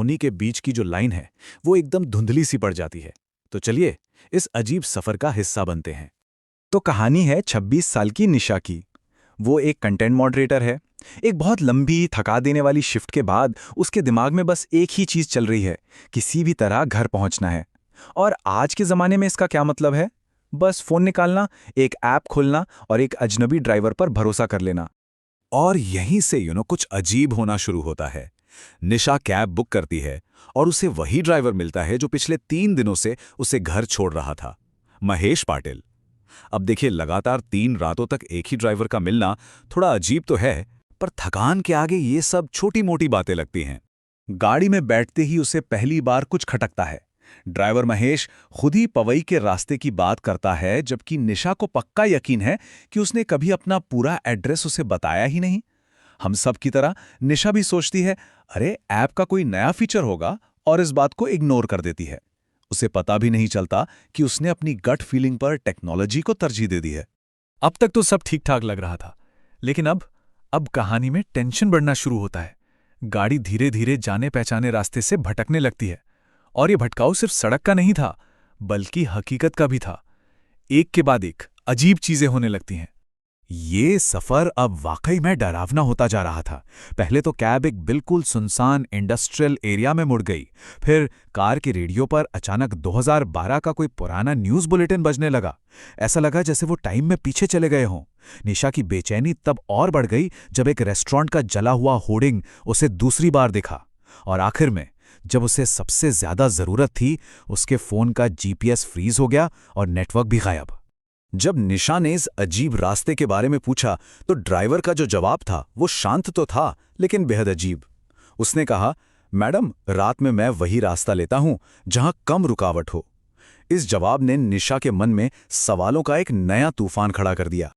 अनहोनी के बीच की जो लाइन है वो एकदम धुंधली सी पड़ जाती है। तो चलिए इस अजीब सफर का हिस्सा बनते हैं। तो कहानी है 26 साल की निशा की। वो एक कंटेंट मॉडरेटर है। एक बहुत लंबी थका देने वाली शिफ्ट के बाद उसके दिमाग में बस एक ही चीज चल रही है, किसी भी तरह घर पहुंचना है। और आज के ज़माने में इसका क्या मतलब है? बस फ़ोन निकालना, एक ऐप खोलना और एक अजनबी ड्राइवर पर भरोसा कर लेना। और यहीं से कुछ अजीब होना शुरू होता है। निशा कैब बुक करती है और उसे वही ड्राइवर मिलता है जो पिछले 3 दिनों से उसे घर छोड़ रहा था, महेश पाटिल। अब देखिए, लगातार 3 रातों तक एक ही ड्राइवर का मिलना थोड़ा अजीब तो है, पर थकान के आगे ये सब छोटी मोटी बातें लगती हैं। गाड़ी में बैठते ही उसे पहली बार कुछ खटकता है। ड्राइवर महेश खुद ही पवई के रास्ते की बात करता है, जबकि निशा को पक्का यकीन है कि उसने कभी अपना पूरा एड्रेस उसे बताया ही नहीं। हम सब की तरह निशा भी सोचती है, अरे ऐप का कोई नया फीचर होगा, और इस बात को इग्नोर कर देती है। उसे पता भी नहीं चलता कि उसने अपनी गट फीलिंग पर टेक्नोलॉजी को तरजीह दे दी है। अब तक तो सब ठीक ठाक लग रहा था, लेकिन अब कहानी में टेंशन बढ़ना शुरू होता है। गाड़ी धीरे धीरे जाने पहचाने रास्ते से भटकने लगती है, और ये भटकाव सिर्फ सड़क का नहीं था, बल्कि हकीकत का भी था। एक के बाद एक अजीब चीजें होने लगती हैं। ये सफर अब वाकई में डरावना होता जा रहा था। पहले तो कैब एक बिल्कुल सुनसान इंडस्ट्रियल एरिया में मुड़ गई। फिर कार के रेडियो पर अचानक 2012 का कोई पुराना न्यूज़ बुलेटिन बजने लगा। ऐसा लगा जैसे वो टाइम में पीछे चले गए हों। निशा की बेचैनी तब और बढ़ गई जब एक रेस्टोरेंट का जला हुआ होर्डिंग उसे दूसरी बार दिखा। और आखिर में जब उसे सबसे ज्यादा जरूरत थी, उसके फोन का जीपीएस फ्रीज हो गया और नेटवर्क भी गायब। जब निशा ने इस अजीब रास्ते के बारे में पूछा तो ड्राइवर का जो जवाब था वो शांत तो था, लेकिन बेहद अजीब। उसने कहा, मैडम, रात में मैं वही रास्ता लेता हूं जहां कम रुकावट हो। इस जवाब ने निशा के मन में सवालों का एक नया तूफान खड़ा कर दिया।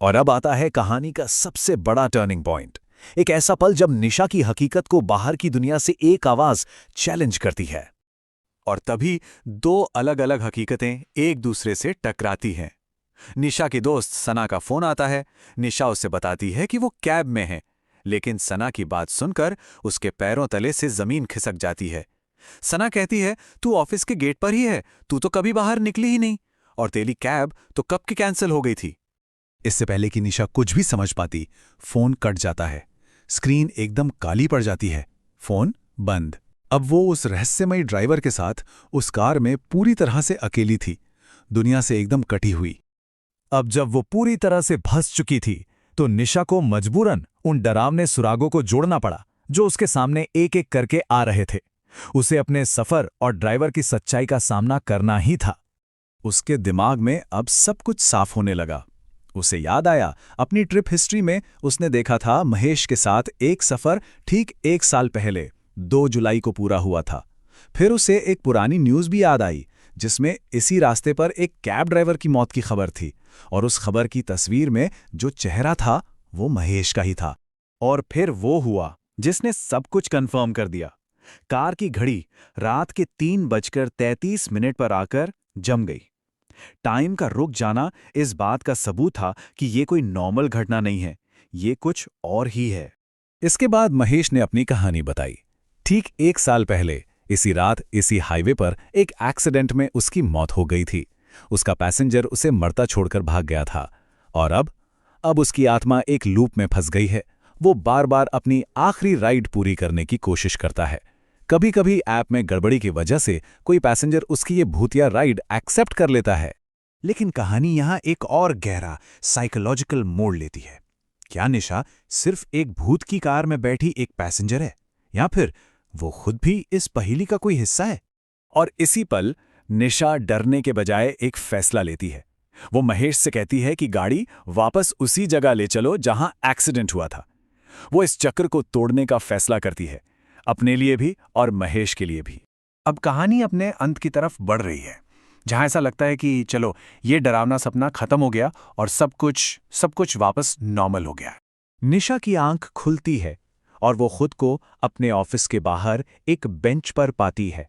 और अब आता है कहानी का सबसे बड़ा टर्निंग पॉइंट। एक ऐसा पल जब निशा की हकीकत को बाहर की दुनिया से एक आवाज चैलेंज करती है। और तभी दो अलग अलग हकीकतें एक दूसरे से टकराती हैं। निशा की दोस्त सना का फोन आता है। निशा उससे बताती है कि वो कैब में है, लेकिन सना की बात सुनकर उसके पैरों तले से जमीन खिसक जाती है। सना कहती है, तू ऑफिस के गेट पर ही है, तू तो कभी बाहर निकली ही नहीं, और तेरी कैब तो कब की कैंसिल हो गई थी। इससे पहले कि निशा कुछ भी समझ पाती, फोन कट जाता है। स्क्रीन एकदम काली पड़ जाती है, फोन बंद। अब वो उस रहस्यमयी ड्राइवर के साथ उस कार में पूरी तरह से अकेली थी, दुनिया से एकदम कटी हुई। अब जब वो पूरी तरह से फंस चुकी थी, तो निशा को मजबूरन उन डरावने सुरागों को जोड़ना पड़ा जो उसके सामने एक एक करके आ रहे थे। उसे अपने सफर और ड्राइवर की सच्चाई का सामना करना ही था। उसके दिमाग में अब सब कुछ साफ होने लगा। उसे याद आया, अपनी ट्रिप हिस्ट्री में उसने देखा था महेश के साथ एक सफर ठीक 1 साल पहले 2 जुलाई को पूरा हुआ था। फिर उसे एक पुरानी न्यूज़ भी याद आई, जिसमें इसी रास्ते पर एक कैब ड्राइवर की मौत की खबर थी, और उस खबर की तस्वीर में जो चेहरा था वो महेश का ही था। और फिर वो हुआ जिसने सब कुछ कंफर्म कर दिया। कार की घड़ी रात के 3:33 पर आकर जम गई। टाइम का रुक जाना इस बात का सबूत था कि ये कोई नॉर्मल घटना नहीं है, ये कुछ और ही है। इसके बाद महेश ने अपनी कहानी बताई। ठीक 1 साल पहले इसी रात इसी हाईवे पर एक एक्सीडेंट में उसकी मौत हो गई थी। उसका पैसेंजर उसे मरता छोड़कर भाग गया था, और अब उसकी आत्मा एक लूप में फंस गई है। वो बार बार अपनी आखिरी राइड पूरी करने की कोशिश करता है। कभी कभी ऐप में गड़बड़ी की वजह से कोई पैसेंजर उसकी ये भूतिया राइड एक्सेप्ट कर लेता है। लेकिन कहानी यहां एक और गहरा साइकोलॉजिकल मोड़ लेती है। क्या निशा सिर्फ एक भूत की कार में बैठी एक पैसेंजर है, या फिर वो खुद भी इस पहेली का कोई हिस्सा है? और इसी पल निशा डरने के बजाय एक फैसला लेती है। वो महेश से कहती है कि गाड़ी वापस उसी जगह ले चलो जहां एक्सीडेंट हुआ था। वो इस चक्र को तोड़ने का फैसला करती है, अपने लिए भी और महेश के लिए भी। अब कहानी अपने अंत की तरफ बढ़ रही है, जहां ऐसा लगता है कि चलो ये डरावना सपना खत्म हो गया और सब कुछ वापस नॉर्मल हो गया। निशा की आंख खुलती है और वो खुद को अपने ऑफिस के बाहर एक बेंच पर पाती है।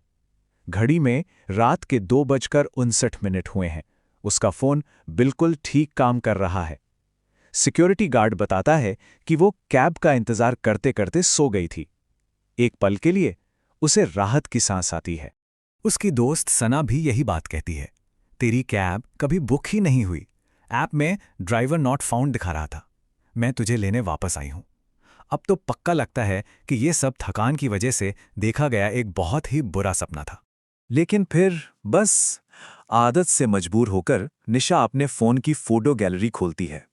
घड़ी में रात के 2:59 हुए हैं। उसका फोन बिल्कुल ठीक काम कर रहा है। सिक्योरिटी गार्ड बताता है कि वो कैब का इंतजार करते करते सो गई थी। एक पल के लिए उसे राहत की सांस आती है। उसकी दोस्त सना भी यही बात कहती है। तेरी कैब कभी बुक ही नहीं हुई। ऐप में ड्राइवर नॉट फाउंड दिखा रहा था। मैं तुझे लेने वापस आई हूं। अब तो पक्का लगता है कि ये सब थकान की वजह से देखा गया एक बहुत ही बुरा सपना था। लेकिन फिर बस आदत से मजबूर होकर निशा अपने फोन की फोटो गैलरी खोलती है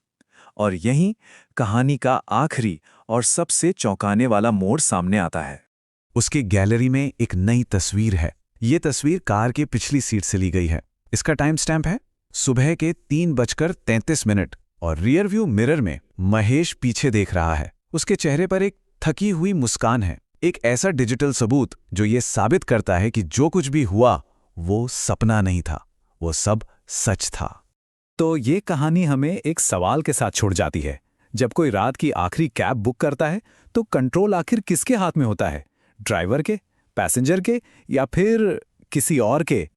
और यहीं कहानी का आखिरी और सबसे चौंकाने वाला मोड़ सामने आता है। उसकी गैलरी में एक नई तस्वीर है। ये तस्वीर कार की पिछली सीट से ली गई है। इसका टाइम स्टैम्प है सुबह के 3:33 और रियर व्यू मिरर में महेश पीछे देख रहा है। उसके चेहरे पर एक थकी हुई मुस्कान है, एक ऐसा डिजिटल सबूत जो ये साबित करता है कि जो कुछ भी हुआ वो सपना नहीं था, वो सब सच था। तो ये कहानी हमें एक सवाल के साथ छोड़ जाती है। जब कोई रात की आखिरी कैब बुक करता है तो कंट्रोल आखिर किसके हाथ में होता है? ड्राइवर के, पैसेंजर के या फिर किसी और के?